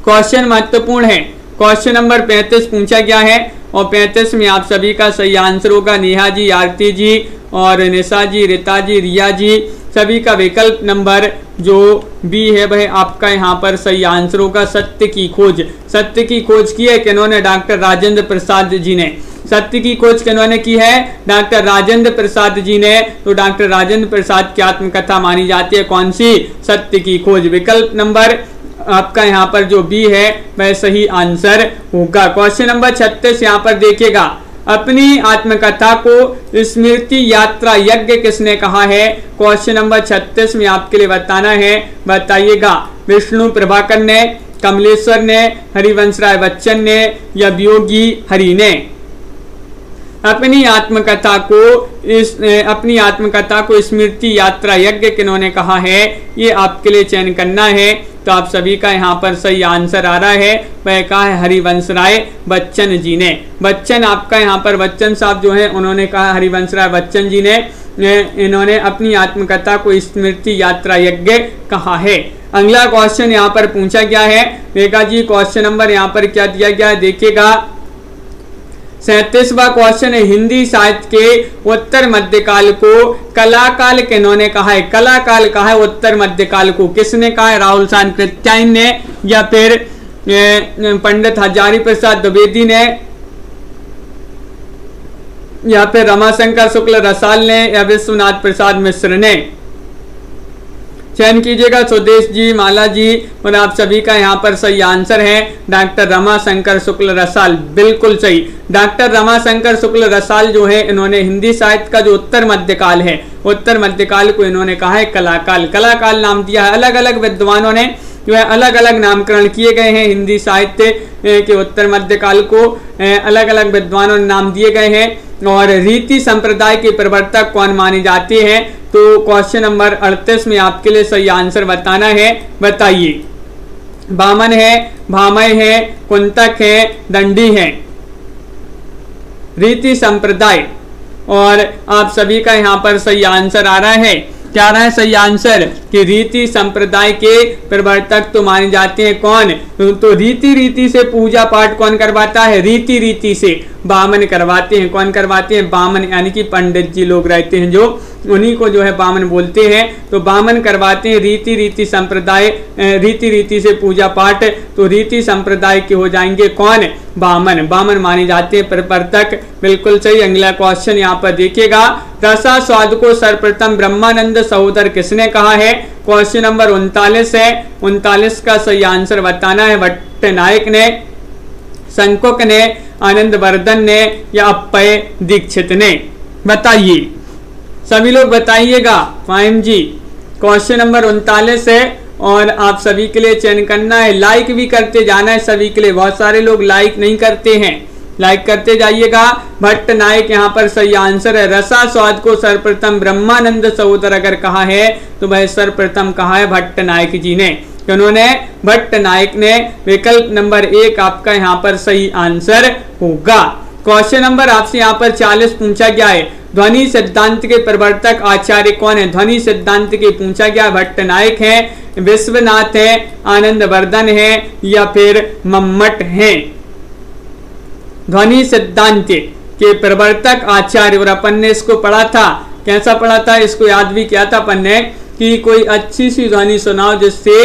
क्वेश्चन महत्वपूर्ण है। क्वेश्चन नंबर 35 पूछा गया है और 35 में आप सभी का सही आंसर होगा नेहा जी, आरती जी और निशा जी, रीता जी, रिया जी। सभी का विकल्प नंबर जो बी है वह आपका यहाँ पर सही आंसर होगा सत्य की खोज। सत्य की खोज की है किन्होंने? डॉक्टर राजेंद्र प्रसाद जी ने। सत्य की खोज किन्होंने की है? डॉक्टर राजेंद्र प्रसाद जी ने। तो डॉक्टर राजेंद्र प्रसाद की आत्मकथा मानी जाती है कौन सी? सत्य की खोज। विकल्प नंबर आपका यहाँ पर जो बी है वह सही आंसर होगा। क्वेश्चन नंबर 36 यहाँ पर देखिएगा, अपनी आत्मकथा को स्मृति यात्रा यज्ञ किसने कहा है? क्वेश्चन नंबर 36 में आपके लिए बताना है, बताइएगा। विष्णु प्रभाकर ने, कमलेश्वर ने, हरिवंश राय बच्चन ने या वियोगी हरि ने? अपनी आत्मकथा को स्मृति यात्रा यज्ञ किन्होंने कहा है, ये आपके लिए चयन करना है। तो आप सभी का यहाँ पर सही आंसर आ रहा है, वह कहा है हरिवंश राय बच्चन जी ने। बच्चन आपका यहाँ पर बच्चन साहब जो है उन्होंने कहा, हरिवंश राय बच्चन जी ने इन्होंने अपनी आत्मकथा को स्मृति यात्रा यज्ञ कहा है। अगला क्वेश्चन यहाँ पर पूछा गया है, देखा जी क्वेश्चन नंबर यहाँ पर क्या दिया गया है, देखिएगा 37वां क्वेश्चन है, हिंदी साहित्य के उत्तर मध्यकाल को कलाकाल किन्होंने कहा है? कलाकाल कहा है उत्तर मध्यकाल को, किसने कहा है? राहुल सांकृत्यायन ने या फिर पंडित हजारी प्रसाद द्विवेदी ने या फिर रमाशंकर शुक्ल रसाल ने या विश्वनाथ प्रसाद मिश्र ने? चयन कीजिएगा। सुदेश जी, माला जी और आप सभी का यहाँ पर सही आंसर है डॉक्टर रमाशंकर शुक्ल रसाल। बिल्कुल सही। डॉक्टर रमाशंकर शुक्ल रसाल जो है इन्होंने हिंदी साहित्य का जो उत्तर मध्यकाल है, उत्तर मध्यकाल को इन्होंने कहा है कलाकाल। कलाकाल नाम दिया है। अलग अलग विद्वानों ने जो है अलग अलग नामकरण किए गए हैं हिंदी साहित्य के उत्तर मध्यकाल को, अलग अलग विद्वानों ने नाम दिए गए हैं। और रीति संप्रदाय के प्रवर्तक कौन माने जाते हैं? तो क्वेश्चन नंबर 38 में आपके लिए सही आंसर बताना है, बताइए। बामन है, भामय है, कुंतक है, दंडी है? रीति संप्रदाय। और आप सभी का यहाँ पर सही आंसर आ रहा है, क्या रहा है सही आंसर? कि रीति संप्रदाय के प्रवर्तक तो माने जाते हैं कौन? तो रीति से पूजा पाठ कौन करवाता है? रीति से बामन करवाते हैं। कौन करवाते हैं? बामन, यानी कि पंडित जी लोग रहते हैं जो, उन्हीं को जो है बामन बोलते हैं। तो बामन करवाते हैं रीति संप्रदाय, रीति से पूजा पाठ। तो रीति संप्रदाय के हो जाएंगे कौन? बामन। बामन माने जाते हैं प्रवर्तक। बिल्कुल सही। अगला क्वेश्चन यहाँ पर देखिएगा, रसा स्वाद को सर्वप्रथम ब्रह्मानंद सहोदर किसने कहा है? क्वेश्चन नंबर 39 है। 39 का सही आंसर बताना है। भट्टनायक ने, संकुक ने, आनंद वर्धन ने या अप्पय दीक्षित ने? बताइए, सभी लोग बताइएगा। फाइम जी, क्वेश्चन नंबर 39 है और आप सभी के लिए चयन करना है। लाइक भी करते जाना है सभी के लिए, बहुत सारे लोग लाइक नहीं करते हैं, लाइक करते जाइएगा। भट्टनायक यहाँ पर सही आंसर है। रसा स्वाद को सर्वप्रथम ब्रह्मानंद सहोदर अगर कहा है तो वह सर्वप्रथम कहा है भट्टनायक जी ने। उन्होंने, भट्टनायक ने। विकल्प नंबर 1 आपका यहाँ पर सही आंसर होगा। क्वेश्चन नंबर आपसे यहाँ पर 40 पूछा गया है, ध्वनि सिद्धांत के प्रवर्तक आचार्य कौन है? ध्वनि सिद्धांत के पूछा गया। भट्टनायक है, विश्वनाथ है, आनंद वर्धन है या फिर मम्मट है? ध्वनि सिद्धांत के प्रवर्तक आचार्य। और अपन ने इसको पढ़ा था, कैसा पढ़ा था? इसको याद भी किया था अपन ने कि कोई अच्छी सी ध्वनि सुनाओ जिससे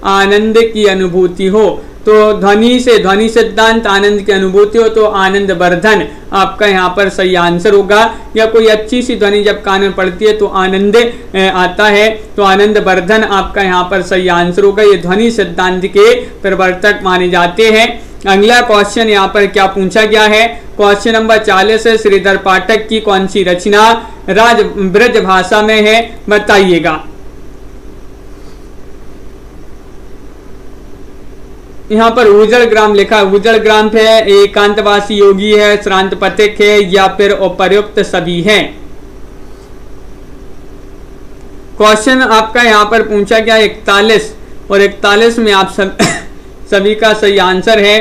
आनंद की अनुभूति हो। तो ध्वनि से, ध्वनि सिद्धांत, आनंद की अनुभूति हो तो आनंद वर्धन आपका यहाँ पर सही आंसर होगा। या कोई अच्छी सी ध्वनि जब कान में पड़ती है तो आनंद आता है, तो आनंद वर्धन आपका यहाँ पर सही आंसर होगा। ये ध्वनि सिद्धांत के प्रवर्तक माने जाते हैं। अगला क्वेश्चन यहाँ पर क्या पूछा गया है? क्वेश्चन नंबर 40 है, श्रीधर पाठक की कौन सी रचना ब्रज भाषा में है? बताइएगा। यहाँ पर उजड़ ग्राम लिखा है, उजड़ ग्राम है, एकांतवासी योगी है, श्रांत पथिक है या फिर उपर्युक्त सभी हैं? क्वेश्चन आपका यहाँ पर पूछा गया 41 और 41 में आप सभी का सही आंसर है।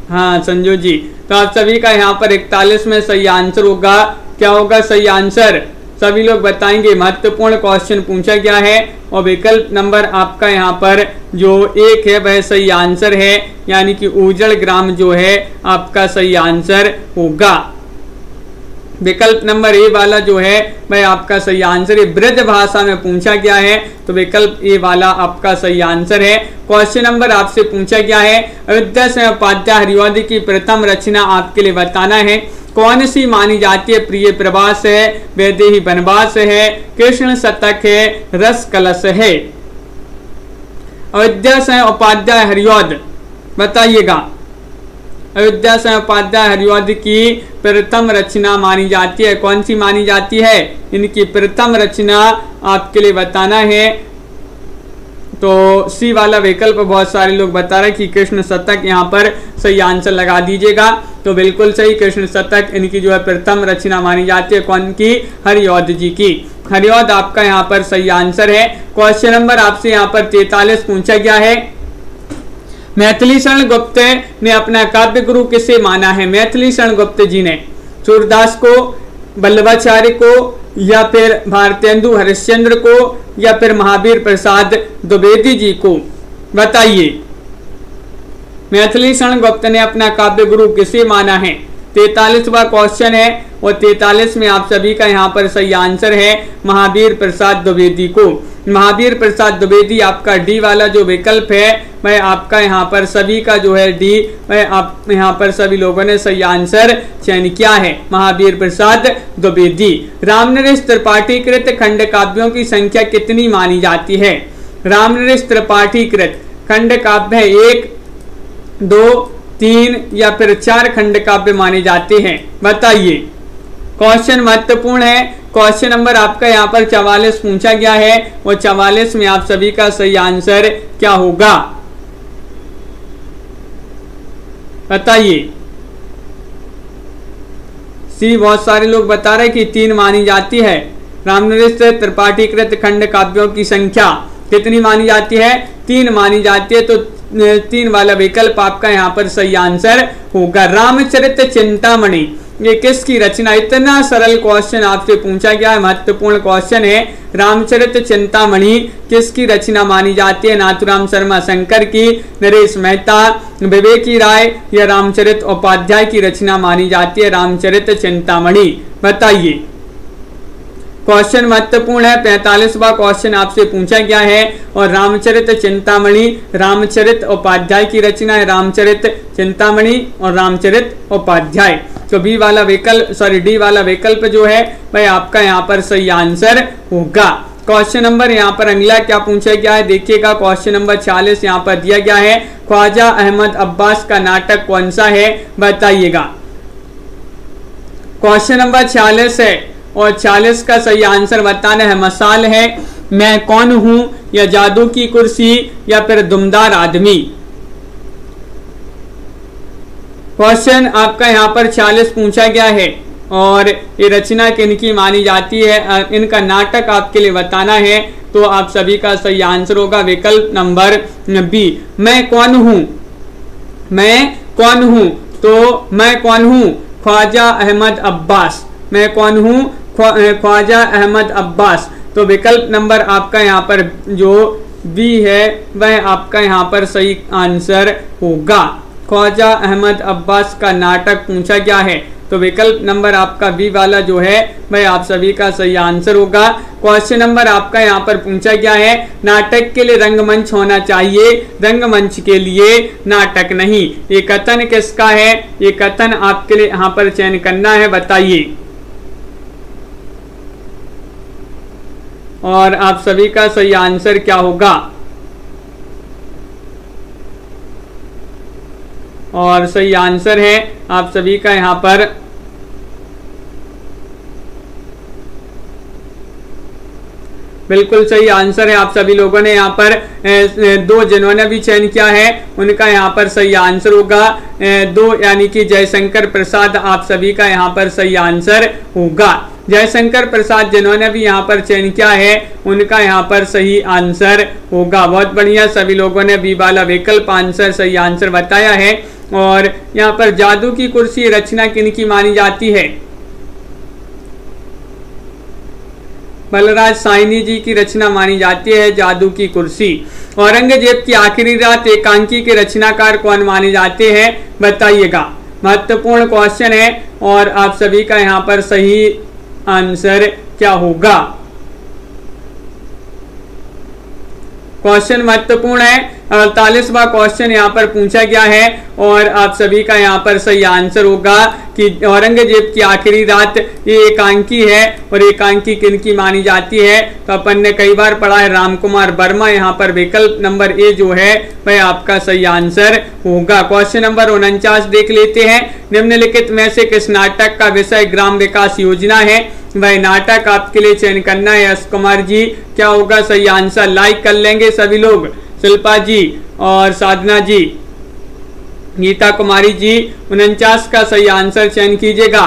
हाँ संजू जी, तो आप सभी का यहाँ पर 41 में सही आंसर होगा। क्या होगा सही आंसर? सभी लोग बताएंगे। महत्वपूर्ण क्वेश्चन पूछा गया है और विकल्प नंबर आपका यहाँ पर जो 1 है वह सही आंसर है, यानी कि उजड़ ग्राम जो है आपका सही आंसर होगा। विकल्प नंबर ए वाला जो है वह आपका सही आंसर है। ब्रज भाषा में पूछा गया है तो विकल्प ए वाला आपका सही आंसर है। क्वेश्चन नंबर आपसे पूछा गया है, अयोध्या से उपाध्याय हरिऔध की प्रथम रचना आपके लिए बताना है। कौन सी मानी जाती है? प्रिय प्रवास है, वैदेही वनवास है, कृष्ण शतक है, रस कलश है। अयोध्या से उपाध्याय हरिऔध बताइएगा। अयोध्या से उपाध्याय हरिऔध की प्रथम रचना मानी जाती है, कौन सी मानी जाती है? इनकी प्रथम रचना आपके लिए बताना है। तो सी वाला विकल्प बहुत सारे लोग बता रहे हैं कि कृष्ण शतक, यहाँ पर सही आंसर लगा दीजिएगा। तो बिल्कुल सही, कृष्ण शतक इनकी जो है प्रथम रचना मानी जाती है। कौन की? हरिऔध जी की। हरिऔध आपका यहाँ पर सही आंसर है। क्वेश्चन नंबर आपसे यहाँ पर 43 पूछा गया है, मैथिली शरण गुप्त ने अपना काव्य गुरु किसे माना है? मैथिली शरण गुप्त जी ने सूरदास को, वल्लभाचार्य को, या फिर भारतेंदु हरिश्चंद्र को, या फिर महावीर प्रसाद द्विवेदी जी को? बताइए। मैथिली शरण गुप्त ने अपना काव्य गुरु किसे माना है? 43वां क्वेश्चन है और 43 में आप सभी का यहाँ पर सही आंसर है महावीर प्रसाद द्विवेदी को। महावीर प्रसाद द्विवेदी आपका डी वाला जो विकल्प है वह आपका यहाँ पर सभी का जो है डी, वह आप यहाँ पर सभी लोगों ने सही आंसर चयन किया है, महावीर प्रसाद द्विवेदी। रामनरेश त्रिपाठी कृत खंड काव्यों की संख्या कितनी मानी जाती है? रामनरेश त्रिपाठी कृत खंड काव्य 1, 2, 3 या फिर 4 खंड काव्य माने जाते हैं? बताइए। क्वेश्चन महत्वपूर्ण है। क्वेश्चन नंबर आपका यहाँ पर 44 पूछा गया है और 44 में आप सभी का सही आंसर क्या होगा? बताइए। सी बहुत सारे लोग बता रहे कि 3 मानी जाती है। रामनरेश त्रिपाठी कृत खंड काव्यों की संख्या कितनी मानी जाती है? 3 मानी जाती है। तो 3 वाला विकल्प आपका यहाँ पर सही आंसर होगा। रामचरित चिंतामणि ये किसकी रचना? इतना सरल क्वेश्चन आपसे पूछा गया है, महत्वपूर्ण क्वेश्चन है। रामचरित चिंतामणि किसकी रचना मानी जाती है? नाथूराम शर्मा शंकर की, नरेश मेहता, विवेकी राय या रामचरित उपाध्याय की रचना मानी जाती है रामचरित चिंतामणि? बताइए। क्वेश्चन महत्वपूर्ण है। 45वां क्वेश्चन आपसे पूछा गया है और रामचरित चिंतामणि रामचरित उपाध्याय की रचना है। रामचरित चिंतामणि और रामचरित उपाध्याय। तो डी वाला विकल्प जो है वह आपका यहाँ पर सही आंसर होगा। क्वेश्चन नंबर यहाँ पर अगला क्या पूछा गया है देखिएगा। क्वेश्चन नंबर 40 यहाँ पर दिया गया है, ख्वाजा अहमद अब्बास का नाटक कौन सा है? बताइएगा। क्वेश्चन नंबर 40 है और 40 का सही आंसर बताना है। मसाल है, मैं कौन हूं, या जादू की कुर्सी, या फिर दुमदार आदमी? क्वेश्चन आपका यहाँ पर 40 पूछा गया है और ये रचना किनकी मानी जाती है? इनका नाटक आपके लिए बताना है। तो आप सभी का सही आंसर होगा विकल्प नंबर बी, मैं कौन हूं। मैं कौन हूं, तो मैं कौन हूं? ख्वाजा अहमद अब्बास। मैं कौन हूं? ख्वाजा अहमद अब्बास। तो विकल्प नंबर आपका यहाँ पर जो बी है वह आपका यहाँ पर सही आंसर होगा। ख्वाजा अहमद अब्बास का नाटक पूछा गया है तो विकल्प नंबर आपका बी वाला जो है वह आप सभी का सही आंसर होगा। क्वेश्चन नंबर आपका यहाँ पर पूछा गया है, नाटक के लिए रंगमंच होना चाहिए, रंगमंच के लिए नाटक नहीं। ये कथन किसका है? ये कथन आपके लिए यहाँ पर चयन करना है। बताइए। और आप सभी का सही आंसर क्या होगा? और सही आंसर है आप सभी का यहाँ पर बिल्कुल सही आंसर है। आप सभी लोगों ने यहाँ पर 2 जिन्होंने भी चयन किया है उनका यहाँ पर सही आंसर होगा 2, यानी कि जयशंकर प्रसाद आप सभी का यहाँ पर सही आंसर होगा। जयशंकर प्रसाद जिन्होंने भी यहाँ पर चयन किया है उनका यहाँ पर सही आंसर होगा। बहुत बढ़िया, सभी लोगों ने बी वाला विकल्प आंसर सही आंसर बताया है। और यहाँ पर जादू की कुर्सी रचना किनकी मानी जाती है? बलराज साहनी जी की रचना मानी जाती है जादू की कुर्सी। औरंगजेब की आखिरी रात एकांकी के रचनाकार कौन माने जाते हैं, बताइएगा। महत्वपूर्ण क्वेश्चन है और आप सभी का यहाँ पर सही आंसर क्या होगा। क्वेश्चन महत्वपूर्ण है। 48वां क्वेश्चन यहाँ पर पूछा गया है और आप सभी का यहाँ पर सही आंसर होगा कि औरंगजेब की आखिरी रात ये एकांकी है और एकांकी किनकी मानी जाती है। तो अपन ने कई बार पढ़ा है राम कुमार वर्मा। यहाँ पर विकल्प नंबर ए जो है वह आपका सही आंसर होगा। क्वेश्चन नंबर 49 देख लेते हैं। निम्नलिखित में से किस नाटक का विषय ग्राम विकास योजना है, वह नाटक आपके लिए चयन करना है। यश कुमार जी क्या होगा सही आंसर, लाइक कर लेंगे सभी लोग। शिल्पा जी और साधना जी, गीता कुमारी जी 49 का सही आंसर चयन कीजिएगा।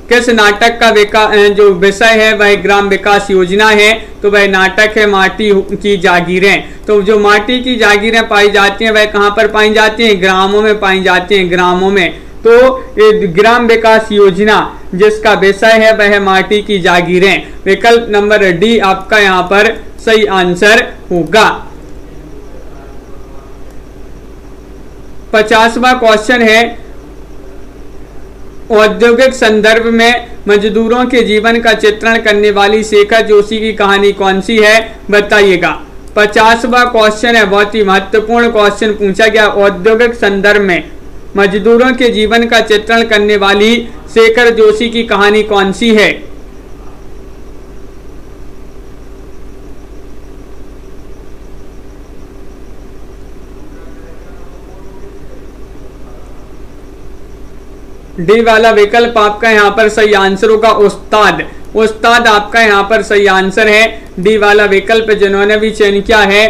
किस नाटक का जो विषय है वह ग्राम विकास योजना है, तो वह नाटक है माटी की जागीरें। तो जो माटी की जागीरें पाई जाती हैं वह कहाँ पर पाई जाती हैं, ग्रामों में पाई जाती हैं, ग्रामों में। तो ग्राम विकास योजना जिसका विषय है वह है माटी की जागीरें। विकल्प नंबर डी आपका यहाँ पर सही आंसर होगा। 50वां क्वेश्चन है। औद्योगिक संदर्भ में मजदूरों के जीवन का चित्रण करने वाली शेखर जोशी की कहानी कौन सी है, बताइएगा। 50वां क्वेश्चन है, बहुत ही महत्वपूर्ण क्वेश्चन पूछा गया। औद्योगिक संदर्भ में मजदूरों के जीवन का चित्रण करने वाली शेखर जोशी की कहानी कौन सी है। डी वाला विकल्प आपका यहाँ पर सही आंसर होगा। उस्ताद, उस्ताद आपका यहाँ पर सही आंसर है। डी वाला विकल्प जिन्होंने भी चयन किया है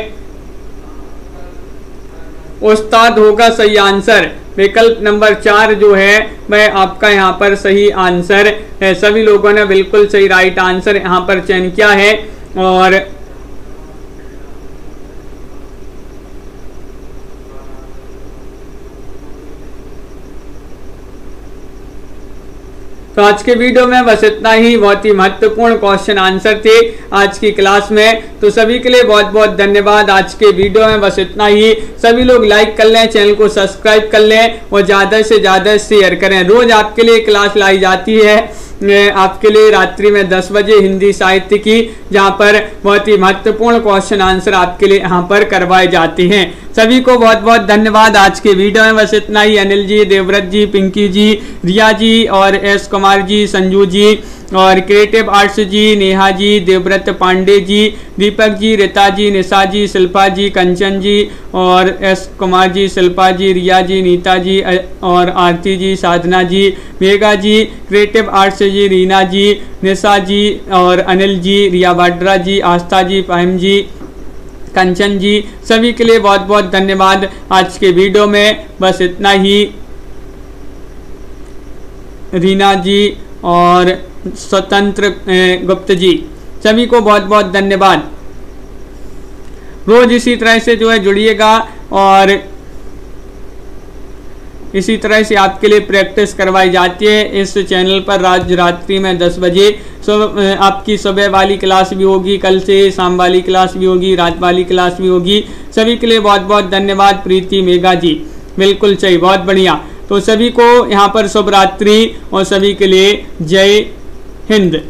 उस्ताद होगा सही आंसर। विकल्प नंबर 4 जो है वह आपका यहाँ पर सही आंसर है। सभी लोगों ने बिल्कुल सही राइट आंसर यहाँ पर चयन किया है। और तो आज के वीडियो में बस इतना ही। बहुत ही महत्वपूर्ण क्वेश्चन आंसर थे आज की क्लास में। तो सभी के लिए बहुत बहुत धन्यवाद। आज के वीडियो में बस इतना ही। सभी लोग लाइक कर लें, चैनल को सब्सक्राइब कर लें और ज़्यादा से ज़्यादा शेयर करें। रोज आपके लिए क्लास लाई जाती है आपके लिए रात्रि में 10 बजे हिंदी साहित्य की, जहां पर बहुत ही महत्वपूर्ण क्वेश्चन आंसर आपके लिए यहां पर करवाए जाते हैं। सभी को बहुत बहुत धन्यवाद। आज के वीडियो में बस इतना ही। अनिल जी, देवव्रत जी, पिंकी जी, रिया जी और एस कुमार जी, संजू जी और क्रिएटिव आर्ट्स जी, नेहा जी, देवव्रत पांडे जी, दीपक जी, रीता जी, निशा जी, शिल्पा जी, कंचन जी और एस कुमार जी, शिल्पा जी, रिया जी, नीता जी और आरती जी, साधना जी, मेघा जी, क्रिएटिव आर्ट्स जी, रीना जी, निशा जी और अनिल जी, रिया वाड्रा जी, आस्था जी, पायम जी, कंचन जी, सभी के लिए बहुत बहुत धन्यवाद। आज के वीडियो में बस इतना ही। रीना जी और स्वतंत्र गुप्त जी, सभी को बहुत बहुत धन्यवाद। रोज इसी तरह से जो है जुड़िएगा और इसी तरह से आपके लिए प्रैक्टिस करवाई जाती है इस चैनल पर। रात्रि में 10 बजे आपकी सुबह वाली क्लास भी होगी, कल से शाम वाली क्लास भी होगी, रात वाली क्लास भी होगी। सभी के लिए बहुत बहुत धन्यवाद। प्रीति, मेघा जी, बिल्कुल सही, बहुत बढ़िया। तो सभी को यहाँ पर शुभ रात्रि और सभी के लिए जय हिंद।